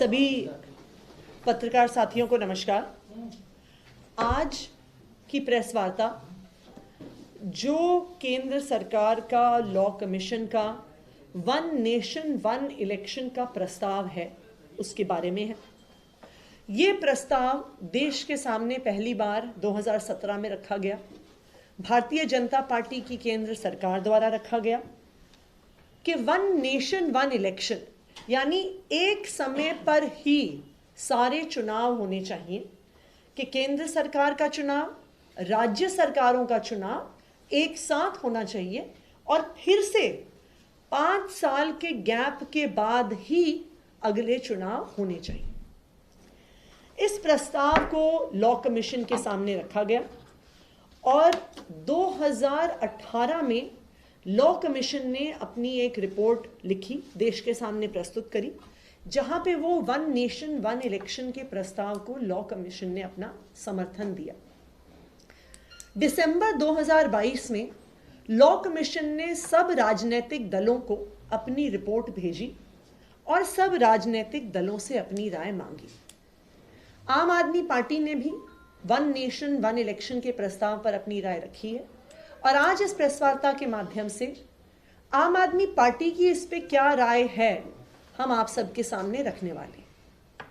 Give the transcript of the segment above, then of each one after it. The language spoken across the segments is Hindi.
सभी पत्रकार साथियों को नमस्कार। आज की प्रेस वार्ता जो केंद्र सरकार का लॉ कमीशन का वन नेशन वन इलेक्शन का प्रस्ताव है उसके बारे में है। ये प्रस्ताव देश के सामने पहली बार 2017 में रखा गया। भारतीय जनता पार्टी की केंद्र सरकार द्वारा रखा गया कि वन नेशन वन इलेक्शन यानी एक समय पर ही सारे चुनाव होने चाहिए, कि केंद्र सरकार का चुनाव, राज्य सरकारों का चुनाव एक साथ होना चाहिए और फिर से 5 साल के गैप के बाद ही अगले चुनाव होने चाहिए। इस प्रस्ताव को लॉ कमीशन के सामने रखा गया और 2018 में लॉ कमीशन ने अपनी एक रिपोर्ट लिखी, देश के सामने प्रस्तुत करी, जहां पे वो वन नेशन वन इलेक्शन के प्रस्ताव को लॉ कमीशन ने अपना समर्थन दिया। दिसंबर 2022 में लॉ कमीशन ने सब राजनीतिक दलों को अपनी रिपोर्ट भेजी और सब राजनीतिक दलों से अपनी राय मांगी। आम आदमी पार्टी ने भी वन नेशन वन इलेक्शन के प्रस्ताव पर अपनी राय रखी है और आज इस प्रेस वार्ता के माध्यम से आम आदमी पार्टी की इस पे क्या राय है हम आप सबके सामने रखने वाले हैं।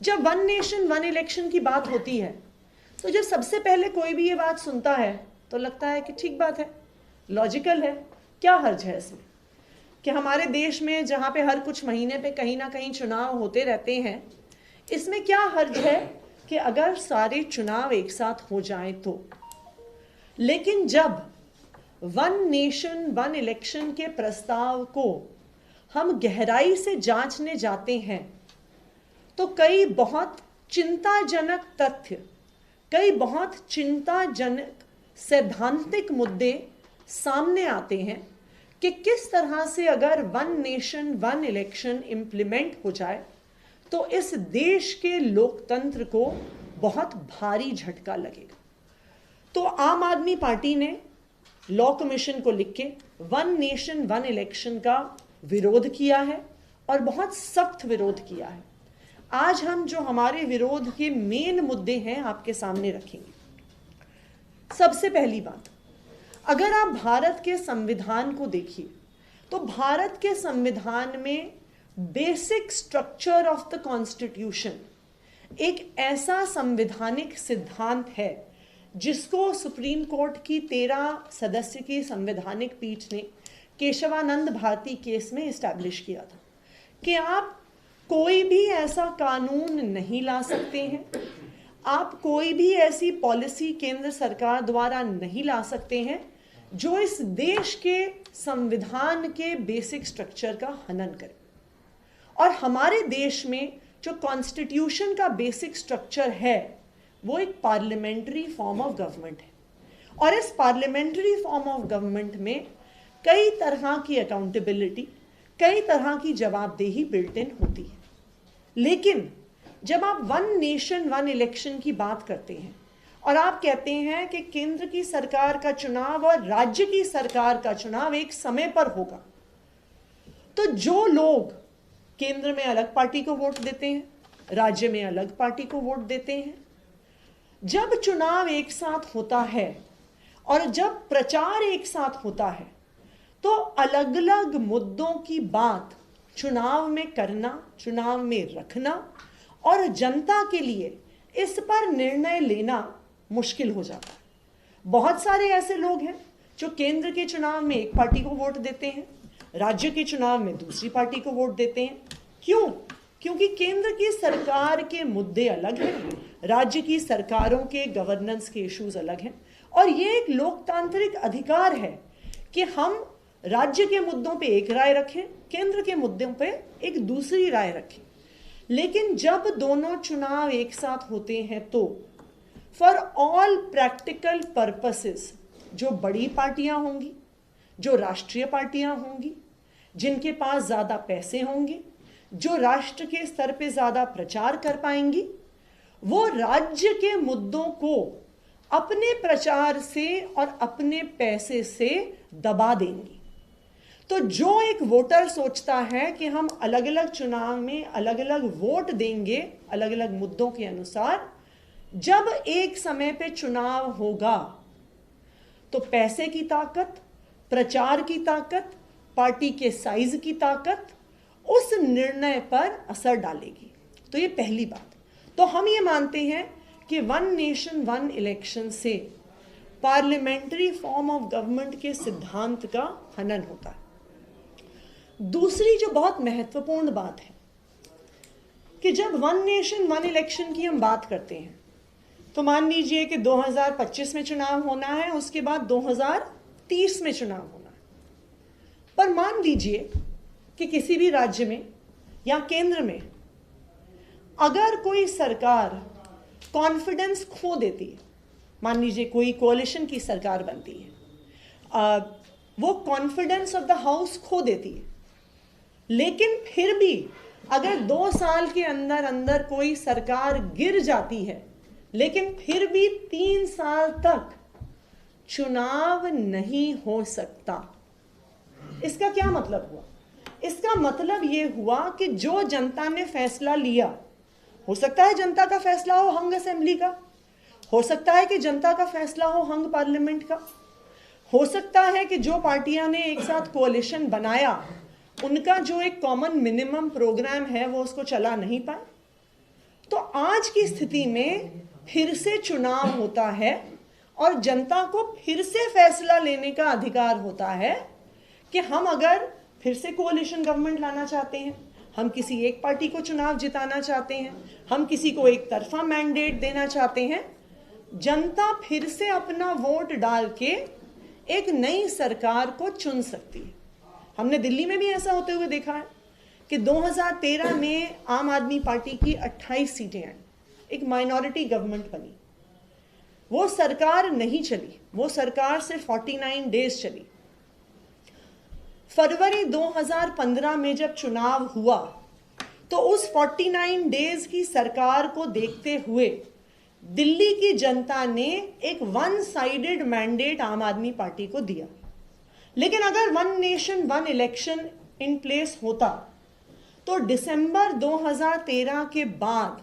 जब वन नेशन वन इलेक्शन की बात होती है तो जब सबसे पहले कोई भी ये बात सुनता है तो लगता है कि ठीक बात है, लॉजिकल है, क्या हर्ज है इसमें कि हमारे देश में जहाँ पे हर कुछ महीने पे कहीं ना कहीं चुनाव होते रहते हैं, इसमें क्या हर्ज है कि अगर सारे चुनाव एक साथ हो जाएं तो। लेकिन जब वन नेशन वन इलेक्शन के प्रस्ताव को हम गहराई से जांचने जाते हैं तो कई बहुत चिंताजनक तथ्य, कई बहुत चिंताजनक सैद्धांतिक मुद्दे सामने आते हैं कि किस तरह से अगर one nation one election implement हो जाए तो इस देश के लोकतंत्र को बहुत भारी झटका लगेगा। तो आम आदमी पार्टी ने लॉ कमीशन को लिख के वन नेशन वन इलेक्शन का विरोध किया है और बहुत सख्त विरोध किया है। आज हम जो हमारे विरोध के मेन मुद्दे हैं आपके सामने रखेंगे। सबसे पहली बात, अगर आप भारत के संविधान को देखिए तो भारत के संविधान में basic structure of the constitution एक ऐसा संवैधानिक सिद्धांत है जिसको सुप्रीम कोर्ट की 13 सदस्य की संवैधानिक पीठ ने केशवानंद भारती केस में इस्टेब्लिश किया था कि आप कोई भी ऐसा कानून नहीं ला सकते हैं, आप कोई भी ऐसी पॉलिसी केंद्र सरकार द्वारा नहीं ला सकते हैं जो इस देश के संविधान के बेसिक स्ट्रक्चर का हनन करे। और हमारे देश में जो कॉन्स्टिट्यूशन का बेसिक स्ट्रक्चर है वो एक पार्लियामेंट्री फॉर्म ऑफ गवर्नमेंट है और इस पार्लियामेंट्री फॉर्म ऑफ गवर्नमेंट में कई तरह की अकाउंटेबिलिटी, कई तरह की जवाबदेही बिल्ट इन होती है। लेकिन जब आप वन नेशन वन इलेक्शन की बात करते हैं और आप कहते हैं कि केंद्र की सरकार का चुनाव और राज्य की सरकार का चुनाव एक समय पर होगा, तो जो लोग केंद्र में अलग पार्टी को वोट देते हैं, राज्य में अलग पार्टी को वोट देते हैं, जब चुनाव एक साथ होता है और जब प्रचार एक साथ होता है तो अलग अलग मुद्दों की बात चुनाव में करना, चुनाव में रखना और जनता के लिए इस पर निर्णय लेना मुश्किल हो जाता है। बहुत सारे ऐसे लोग हैं जो केंद्र के चुनाव में एक पार्टी को वोट देते हैं, राज्य के चुनाव में दूसरी पार्टी को वोट देते हैं। क्यों? क्योंकि केंद्र की सरकार के मुद्दे अलग हैं, राज्य की सरकारों के गवर्नेंस के इश्यूज अलग हैं और ये एक लोकतांत्रिक अधिकार है कि हम राज्य के मुद्दों पे एक राय रखें, केंद्र के मुद्दों पे एक दूसरी राय रखें। लेकिन जब दोनों चुनाव एक साथ होते हैं तो फॉर ऑल प्रैक्टिकल पर्पसेस जो बड़ी पार्टियां होंगी, जो राष्ट्रीय पार्टियां होंगी, जिनके पास ज़्यादा पैसे होंगे, जो राष्ट्र के स्तर पे ज़्यादा प्रचार कर पाएंगी, वो राज्य के मुद्दों को अपने प्रचार से और अपने पैसे से दबा देंगी। तो जो एक वोटर सोचता है कि हम अलग अलग चुनाव में अलग अलग वोट देंगे अलग अलग मुद्दों के अनुसार, जब एक समय पे चुनाव होगा तो पैसे की ताकत, प्रचार की ताकत, पार्टी के साइज की ताकत उस निर्णय पर असर डालेगी। तो ये पहली बात। तो हम ये मानते हैं कि वन नेशन वन इलेक्शन से पार्लियामेंट्री फॉर्म ऑफ गवर्नमेंट के सिद्धांत का हनन होता है। दूसरी जो बहुत महत्वपूर्ण बात है कि जब वन नेशन वन इलेक्शन की हम बात करते हैं तो मान लीजिए कि 2025 में चुनाव होना है, उसके बाद 2030 में चुनाव होना है। पर मान लीजिए कि किसी भी राज्य में या केंद्र में अगर कोई सरकार कॉन्फिडेंस खो देती है, मान लीजिए कोई कोalition की सरकार बनती है, वो कॉन्फिडेंस ऑफ द हाउस खो देती है, लेकिन फिर भी अगर 2 साल के अंदर अंदर कोई सरकार गिर जाती है, लेकिन फिर भी 3 साल तक चुनाव नहीं हो सकता। इसका क्या मतलब हुआ? इसका मतलब यह हुआ कि जो जनता ने फैसला लिया, हो सकता है जनता का फैसला हो हंग असेंबली का, हो सकता है कि जनता का फैसला हो हंग पार्लियामेंट का, हो सकता है कि जो पार्टियां ने एक साथ कोalition बनाया उनका जो एक कॉमन मिनिमम प्रोग्राम है वो उसको चला नहीं पाए। तो आज की स्थिति में फिर से चुनाव होता है और जनता को फिर से फैसला लेने का अधिकार होता है कि हम अगर फिर से कोalition गवर्नमेंट लाना चाहते हैं, हम किसी एक पार्टी को चुनाव जिताना चाहते हैं, हम किसी को एक तरफा मैंडेट देना चाहते हैं, जनता फिर से अपना वोट डाल के एक नई सरकार को चुन सकती है। हमने दिल्ली में भी ऐसा होते हुए देखा है कि 2013 में आम आदमी पार्टी की 28 सीटें आई, एक माइनॉरिटी गवर्नमेंट बनी। वो सरकार नहीं चली, वो सरकार सिर्फ 49 डेज चली। फरवरी 2015 में जब चुनाव हुआ तो उस 49 डेज की सरकार को देखते हुए दिल्ली की जनता ने एक वन साइडेड मैंडेट आम आदमी पार्टी को दिया। लेकिन अगर one nation one election in place होता तो दिसंबर 2013 के बाद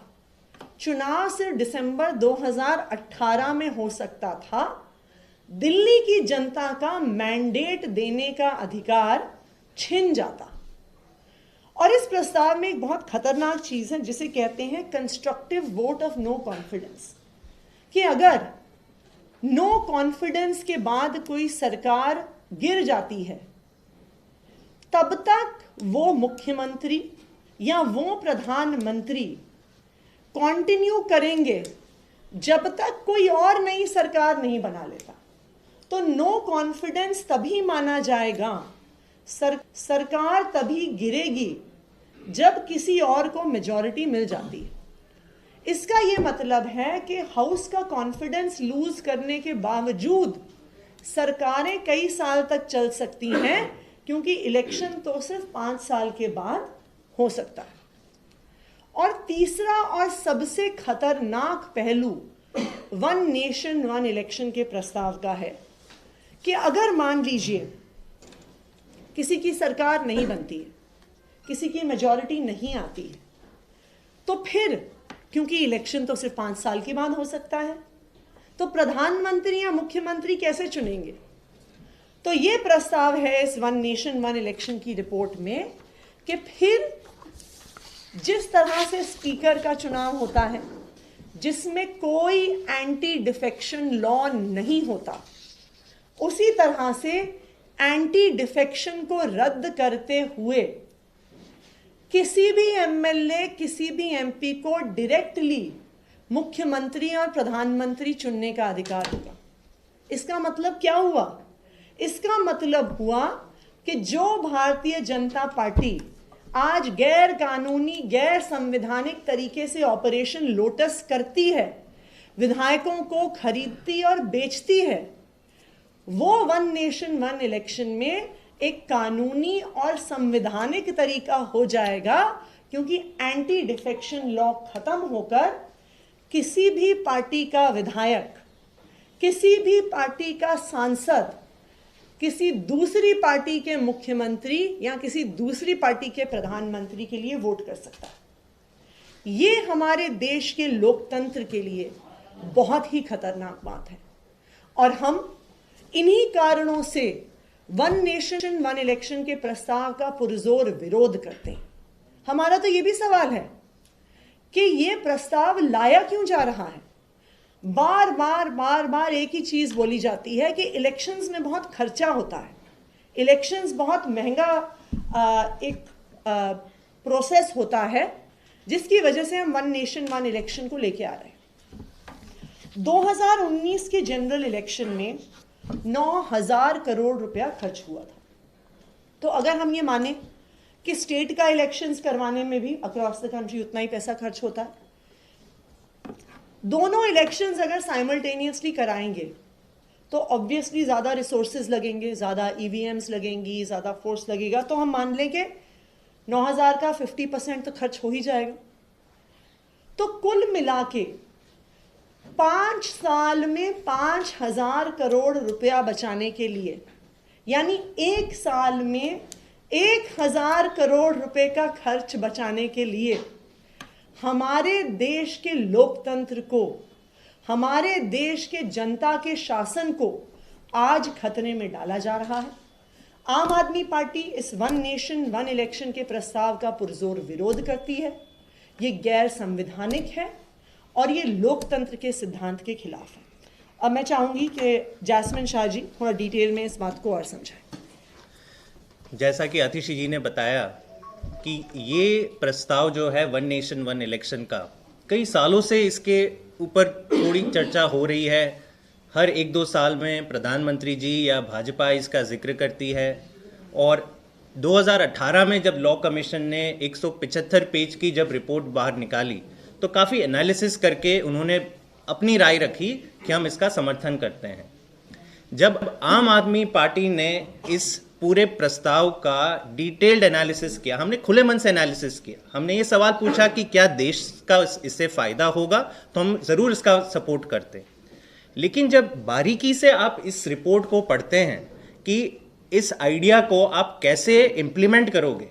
चुनाव सिर्फ दिसंबर 2018 में हो सकता था। दिल्ली की जनता का मैंडेट देने का अधिकार छिन जाता। और इस प्रस्ताव में एक बहुत खतरनाक चीज है जिसे कहते हैं constructive vote of no confidence, कि अगर नो कॉन्फिडेंस के बाद कोई सरकार गिर जाती है तब तक वो मुख्यमंत्री या वो प्रधानमंत्री कंटिन्यू करेंगे जब तक कोई और नई सरकार नहीं बना लेता। तो नो कॉन्फिडेंस तभी माना जाएगा, सरकार तभी गिरेगी जब किसी और को मेजॉरिटी मिल जाती है। इसका यह मतलब है कि हाउस का कॉन्फिडेंस लूज करने के बावजूद सरकारें कई साल तक चल सकती हैं, क्योंकि इलेक्शन तो सिर्फ 5 साल के बाद हो सकता है। और तीसरा और सबसे खतरनाक पहलू वन नेशन वन इलेक्शन के प्रस्ताव का है कि अगर मान लीजिए किसी की सरकार नहीं बनती है, किसी की मेजॉरिटी नहीं आती है, तो फिर क्योंकि इलेक्शन तो सिर्फ 5 साल के बाद हो सकता है, तो प्रधानमंत्री या मुख्यमंत्री कैसे चुनेंगे? तो ये प्रस्ताव है इस वन नेशन वन इलेक्शन की रिपोर्ट में कि फिर जिस तरह से स्पीकर का चुनाव होता है जिसमें कोई एंटी डिफेक्शन लॉ नहीं होता, उसी तरह से एंटी डिफेक्शन को रद्द करते हुए किसी भी एमएलए किसी भी एमपी को डायरेक्टली मुख्यमंत्री और प्रधानमंत्री चुनने का अधिकार होगा। इसका मतलब क्या हुआ? इसका मतलब हुआ कि जो भारतीय जनता पार्टी आज गैर कानूनी गैर संवैधानिक तरीके से ऑपरेशन लोटस करती है, विधायकों को खरीदती और बेचती है, वो वन नेशन वन इलेक्शन में एक कानूनी और संवैधानिक तरीका हो जाएगा, क्योंकि एंटी डिफेक्शन लॉ खत्म होकर किसी भी पार्टी का विधायक, किसी भी पार्टी का सांसद किसी दूसरी पार्टी के मुख्यमंत्री या किसी दूसरी पार्टी के प्रधानमंत्री के लिए वोट कर सकता है। ये हमारे देश के लोकतंत्र के लिए बहुत ही खतरनाक बात है और हम इन्हीं कारणों से वन नेशन वन इलेक्शन के प्रस्ताव का पुरजोर विरोध करते हैं। हमारा तो ये भी सवाल है कि ये प्रस्ताव लाया क्यों जा रहा है। बार बार एक ही चीज बोली जाती है कि इलेक्शंस में बहुत खर्चा होता है, इलेक्शंस बहुत महंगा एक प्रोसेस होता है, जिसकी वजह से हम वन नेशन वन इलेक्शन को लेके आ रहे हैं। 2019 के जनरल इलेक्शन में 9,000 करोड़ रुपया खर्च हुआ था। तो अगर हम ये माने कि स्टेट का इलेक्शंस करवाने में भी अक्रॉस द कंट्री उतना ही पैसा खर्च होता है, दोनों इलेक्शंस अगर साइमल्टेनियसली कराएंगे तो ऑब्वियसली ज़्यादा रिसोर्सेज लगेंगे, ज़्यादा ईवीएम्स लगेंगी, ज़्यादा फोर्स लगेगा, तो हम मान लें कि 9,000 का 50% तो खर्च हो ही जाएगा। तो कुल मिला के 5 साल में 5,000 करोड़ रुपया बचाने के लिए, यानी 1 साल में 1,000 करोड़ रुपए का खर्च बचाने के लिए हमारे देश के लोकतंत्र को, हमारे देश के जनता के शासन को आज खतरे में डाला जा रहा है। आम आदमी पार्टी इस वन नेशन वन इलेक्शन के प्रस्ताव का पुरजोर विरोध करती है। ये गैर संवैधानिक है और ये लोकतंत्र के सिद्धांत के खिलाफ है। अब मैं चाहूंगी कि जैस्मिन शाह जी थोड़ा डिटेल में इस बात को और समझाएं। जैसा कि आतिशी जी ने बताया कि ये प्रस्ताव जो है वन नेशन वन इलेक्शन का, कई सालों से इसके ऊपर थोड़ी चर्चा हो रही है। हर 1-2 साल में प्रधानमंत्री जी या भाजपा इसका जिक्र करती है और 2018 में जब लॉ कमीशन ने 175 पेज की जब रिपोर्ट बाहर निकाली तो काफ़ी एनालिसिस करके उन्होंने अपनी राय रखी कि हम इसका समर्थन करते हैं। जब आम आदमी पार्टी ने इस पूरे प्रस्ताव का डिटेल्ड एनालिसिस किया, हमने खुले मन से एनालिसिस किया, हमने ये सवाल पूछा कि क्या देश का इससे फ़ायदा होगा, तो हम ज़रूर इसका सपोर्ट करते हैं। लेकिन जब बारीकी से आप इस रिपोर्ट को पढ़ते हैं कि इस आइडिया को आप कैसे इम्प्लीमेंट करोगे,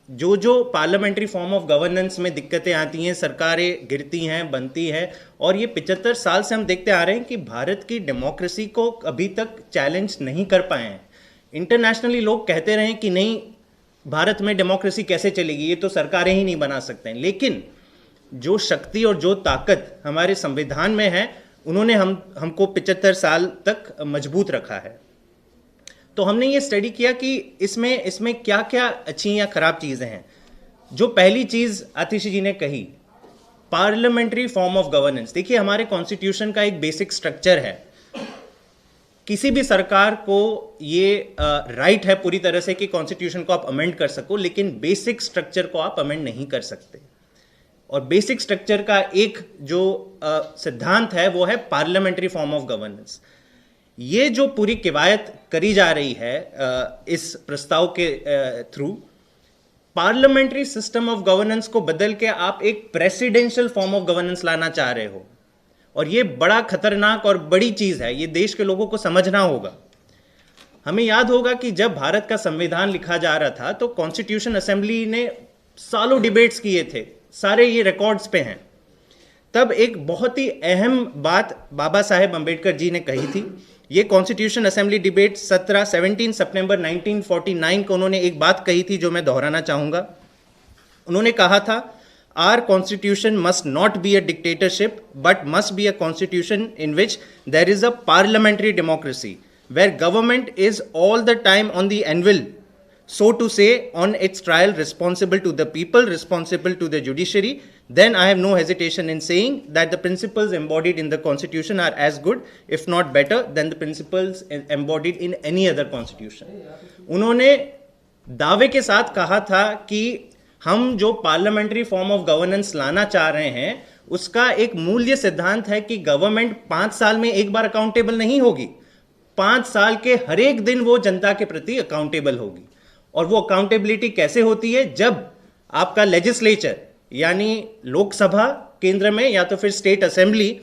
जो पार्लियामेंट्री फॉर्म ऑफ गवर्नेंस में दिक्कतें आती हैं, सरकारें गिरती हैं, बनती हैं, और ये 75 साल से हम देखते आ रहे हैं कि भारत की डेमोक्रेसी को अभी तक चैलेंज नहीं कर पाए हैं। इंटरनेशनली लोग कहते रहे कि नहीं, भारत में डेमोक्रेसी कैसे चलेगी, ये तो सरकारें ही नहीं बना सकते हैं। लेकिन जो शक्ति और जो ताकत हमारे संविधान में है, उन्होंने हमको 75 साल तक मजबूत रखा है। तो हमने ये स्टडी किया कि इसमें क्या क्या अच्छी या खराब चीज़ें हैं। जो पहली चीज़ आतिशी जी ने कही, पार्लियामेंट्री फॉर्म ऑफ गवर्नेंस। देखिए, हमारे कॉन्स्टिट्यूशन का एक बेसिक स्ट्रक्चर है, किसी भी सरकार को ये राइट है पूरी तरह से कि कॉन्स्टिट्यूशन को आप अमेंड कर सको, लेकिन बेसिक स्ट्रक्चर को आप अमेंड नहीं कर सकते। और बेसिक स्ट्रक्चर का एक जो सिद्धांत है वो है पार्लियामेंट्री फॉर्म ऑफ गवर्नेंस। ये जो पूरी किवायत करी जा रही है इस प्रस्ताव के through, parliamentary system of governance को बदल के आप एक प्रेसिडेंशियल फॉर्म ऑफ गवर्नेंस लाना चाह रहे हो, और ये बड़ा खतरनाक और बड़ी चीज है। ये देश के लोगों को समझना होगा। हमें याद होगा कि जब भारत का संविधान लिखा जा रहा था तो कॉन्स्टिट्यूशन असेंबली ने सालों डिबेट्स किए थे, सारे ये रिकॉर्ड्स पे हैं। तब एक बहुत ही अहम बात बाबा साहेब अंबेडकर जी ने कही थी। ये कॉन्स्टिट्यूशन असेंबली डिबेट 17 सितंबर 1949 को उन्होंने एक बात कही थी जो मैं दोहराना चाहूंगा। उन्होंने कहा था, Our constitution must not be a dictatorship, but must be a constitution in which there is a parliamentary democracy, where government is all the time on the anvil, so to say, on its trial, responsible to the people, responsible to the judiciary. Then I have no hesitation in saying that the principles embodied in the constitution are as good, if not better, than the principles embodied in any other constitution. उन्होंने दावे के साथ कहा था कि हम जो पार्लियामेंट्री फॉर्म ऑफ गवर्नेंस लाना चाह रहे हैं उसका एक मूल्य सिद्धांत है कि गवर्नमेंट 5 साल में एक बार अकाउंटेबल नहीं होगी, 5 साल के हर एक दिन वो जनता के प्रति अकाउंटेबल होगी। और वो अकाउंटेबिलिटी कैसे होती है? जब आपका लेजिस्लेचर यानी लोकसभा केंद्र में या तो फिर स्टेट असेंबली,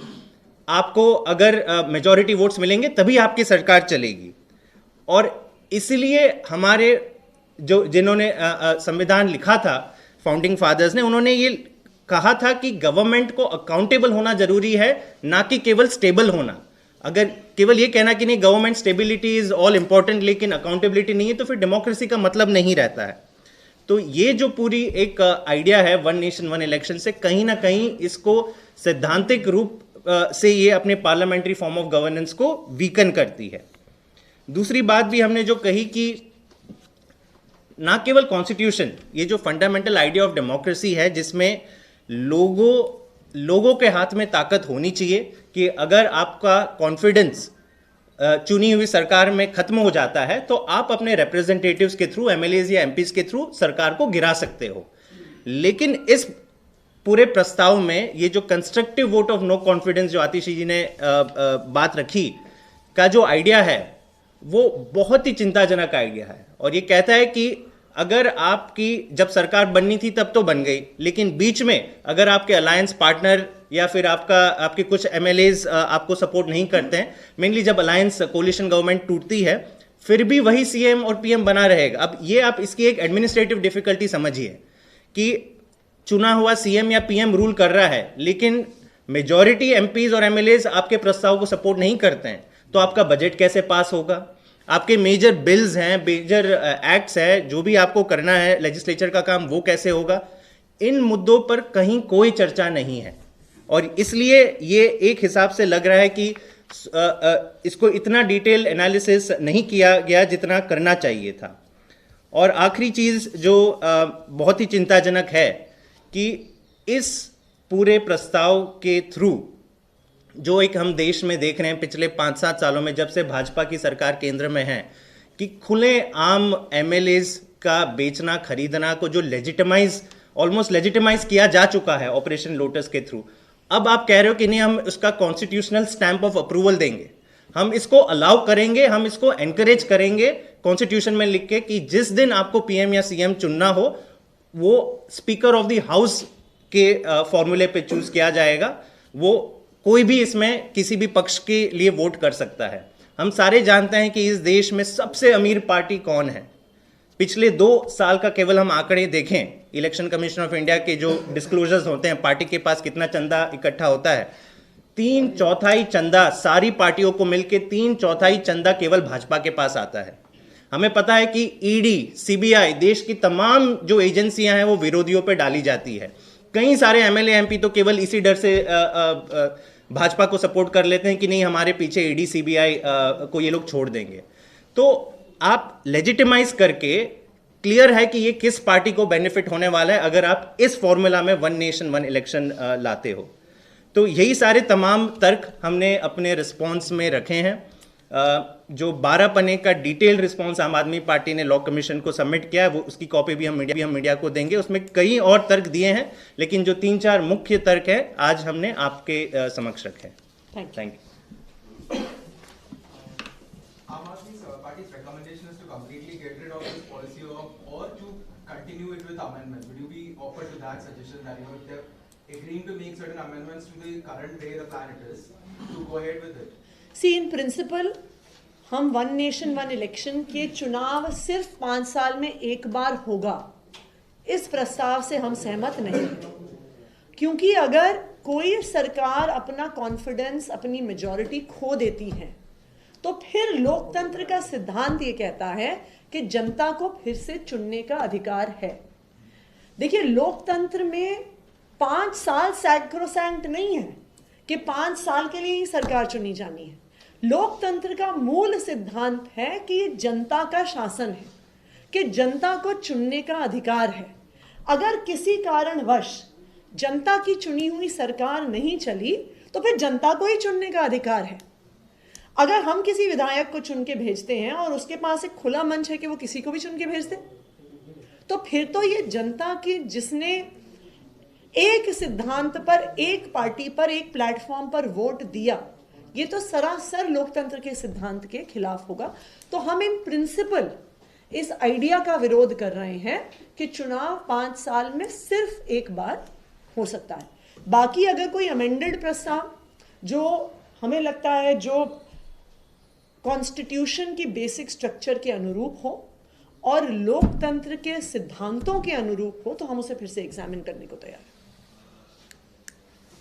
आपको अगर मेजॉरिटी वोट्स मिलेंगे तभी आपकी सरकार चलेगी। और इसलिए हमारे जो जिन्होंने संविधान लिखा था, फाउंडिंग फादर्स ने, उन्होंने ये कहा था कि गवर्नमेंट को अकाउंटेबल होना जरूरी है, ना कि केवल स्टेबल होना। अगर केवल ये कहना कि नहीं government stability is all important लेकिन अकाउंटेबिलिटी नहीं है, तो फिर डेमोक्रेसी का मतलब नहीं रहता है। तो ये जो पूरी एक आइडिया है वन नेशन वन इलेक्शन से, कहीं ना कहीं इसको सैद्धांतिक रूप से ये अपने पार्लियामेंट्री फॉर्म ऑफ गवर्नेंस को वीकन करती है। दूसरी बात भी हमने जो कही कि ना केवल कॉन्स्टिट्यूशन, ये जो फंडामेंटल आइडिया ऑफ डेमोक्रेसी है जिसमें लोगों के हाथ में ताकत होनी चाहिए कि अगर आपका कॉन्फिडेंस चुनी हुई सरकार में खत्म हो जाता है तो आप अपने रिप्रेजेंटेटिव्स के थ्रू, एमएलएज या एमपीज के थ्रू सरकार को गिरा सकते हो। लेकिन इस पूरे प्रस्ताव में ये जो constructive vote of no confidence जो आतिशी जी ने बात रखी का जो आइडिया है वो बहुत ही चिंताजनक आइडिया है। और ये कहता है कि अगर आपकी जब सरकार बननी थी तब तो बन गई, लेकिन बीच में अगर आपके अलायंस पार्टनर या फिर आपके कुछ एमएलएज आपको सपोर्ट नहीं करते हैं, मेनली जब अलायंस कोलिशन गवर्नमेंट टूटती है, फिर भी वही सीएम और पीएम बना रहेगा। अब ये आप इसकी एक एडमिनिस्ट्रेटिव डिफिकल्टी समझिए कि चुना हुआ सीएम या पीएम रूल कर रहा है, लेकिन मेजॉरिटी एमपीज और एमएलएज आपके प्रस्ताव को सपोर्ट नहीं करते हैं, तो आपका बजट कैसे पास होगा? आपके मेजर बिल्स हैं, मेजर एक्ट्स है, जो भी आपको करना है लेजिस्लेचर का काम, वो कैसे होगा? इन मुद्दों पर कहीं कोई चर्चा नहीं है। और इसलिए ये एक हिसाब से लग रहा है कि इसको इतना डिटेल एनालिसिस नहीं किया गया जितना करना चाहिए था। और आखिरी चीज जो बहुत ही चिंताजनक है कि इस पूरे प्रस्ताव के थ्रू जो एक हम देश में देख रहे हैं पिछले 5-7 सालों में, जब से भाजपा की सरकार केंद्र में है, कि खुले आम एमएलएज का बेचना खरीदना को जो ऑलमोस्ट लेजिटिमाइज किया जा चुका है ऑपरेशन लोटस के थ्रू, अब आप कह रहे हो कि नहीं हम उसका कॉन्स्टिट्यूशनल स्टैंप ऑफ अप्रूवल देंगे, हम इसको अलाउ करेंगे, हम इसको एनकरेज करेंगे कॉन्स्टिट्यूशन में लिख के कि जिस दिन आपको पीएम या सीएम चुनना हो वो स्पीकर ऑफ द हाउस के फॉर्मूले पे चूज किया जाएगा, वो कोई भी इसमें किसी भी पक्ष के लिए वोट कर सकता है। हम सारे जानते हैं कि इस देश में सबसे अमीर पार्टी कौन है। पिछले 2 साल का केवल हम आंकड़े देखें, इलेक्शन कमीशन ऑफ इंडिया के जो डिस्क्लोजर्स होते हैं, पार्टी के पास कितना चंदा इकट्ठा होता है, 3/4 चंदा सारी पार्टियों को मिलकर 3/4 चंदा केवल भाजपा के पास आता है। हमें पता है कि ईडी, सीबीआई, देश की तमाम जो एजेंसियां हैं वो विरोधियों पर डाली जाती है। कई सारे एमएलए एमपी तो केवल इसी डर से भाजपा को सपोर्ट कर लेते हैं कि नहीं हमारे पीछे ईडी सीबीआई को ये लोग छोड़ देंगे। तो आप लेजिटिमाइज करके क्लियर है कि ये किस पार्टी को बेनिफिट होने वाला है अगर आप इस फॉर्मूला में वन नेशन वन इलेक्शन लाते हो। तो यही सारे तमाम तर्क हमने अपने रिस्पॉन्स में रखे हैं। जो 12 पन्ने का डिटेल्ड रिस्पॉन्स आम आदमी पार्टी ने लॉ कमीशन को सबमिट किया है, वो उसकी कॉपी भी हम मीडिया को देंगे। उसमें कई और तर्क दिए हैं, लेकिन जो 3-4 मुख्य तर्क है आज हमने आपके समक्ष रखे हैं। Thank you. आम आदमी पार्टी's recommendation is to completely get rid of this policy or to continue it with amendments. Would you be open to that suggestion that if they're agreeing to make certain amendments to the current way the plan it is, to go ahead with it? See in principle हम वन नेशन वन इलेक्शन के चुनाव सिर्फ 5 साल में एक बार होगा, इस प्रस्ताव से हम सहमत नहीं, क्योंकि अगर कोई सरकार अपना कॉन्फिडेंस, अपनी मेजॉरिटी खो देती है तो फिर लोकतंत्र का सिद्धांत ये कहता है कि जनता को फिर से चुनने का अधिकार है। देखिए, लोकतंत्र में 5 साल सैक्रोसैंक्ट नहीं है कि 5 साल के लिए ही सरकार चुनी जानी है। लोकतंत्र का मूल सिद्धांत है कि ये जनता का शासन है, कि जनता को चुनने का अधिकार है। अगर किसी कारणवश जनता की चुनी हुई सरकार नहीं चली तो फिर जनता को ही चुनने का अधिकार है। अगर हम किसी विधायक को चुन के भेजते हैं और उसके पास एक खुला मंच है कि वो किसी को भी चुन के भेज दे, तो फिर तो ये जनता की, जिसने एक सिद्धांत पर, एक पार्टी पर, एक प्लेटफॉर्म पर वोट दिया, ये तो सरासर लोकतंत्र के सिद्धांत के खिलाफ होगा। तो हम इन प्रिंसिपल इस आइडिया का विरोध कर रहे हैं कि चुनाव 5 साल में सिर्फ एक बार हो सकता है। बाकी अगर कोई अमेंडेड प्रस्ताव जो हमें लगता है जो कॉन्स्टिट्यूशन की बेसिक स्ट्रक्चर के अनुरूप हो और लोकतंत्र के सिद्धांतों के अनुरूप हो तो हम उसे फिर से एग्जामिन करने को तैयार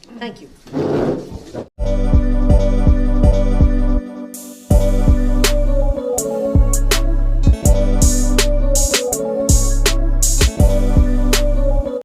हैं। Thank you.